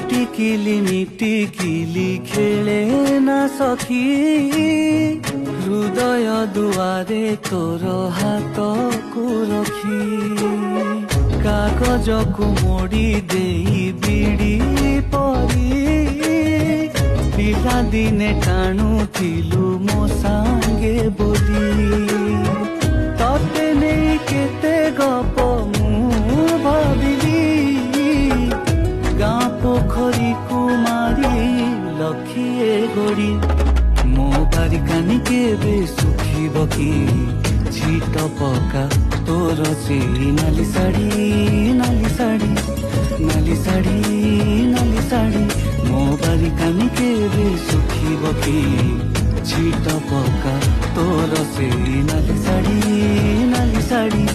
ଟିଟିକିଲି ଖେଳେ ନା ସଖୀ ହୃଦୟ ଦୁଆରେ ତୋର ହାତକୁ ରଖି କାଗଜକୁ ମୋଡ଼ି ଦେଇ ବିଡ଼ି ପରି ପିଲାଦିନେ ଟାଣୁଥିଲୁ ମୋ ସାଙ୍ଗେ ବୋଲି ତତେ ନେଇ କେତେ ଗପ ମୁଁ ଭାବିଲି ଗାଁ ପୋଖରୀକୁ ମାରି ଲକ୍ଷିଏ ଗୋଡ଼ି ମୋ ବାରିକାନି କେବେ ଶୁଖିବ କି ଛିଟ ପକା ତୋର ସେଇ ନାଲି ଶାଢ଼ୀ ନାଲି ଶାଢ଼ୀ ନାଲି ଶାଢ଼ୀ ନାଲି ଶାଢ଼ୀ ମୋ ବାରିକାନି କେବେ ଶୁଖିବ କି ଛିଟ ପକା ତୋର ସେଇ ନାଲି ଶାଢ଼ୀ ନାଲି ଶାଢ଼ୀ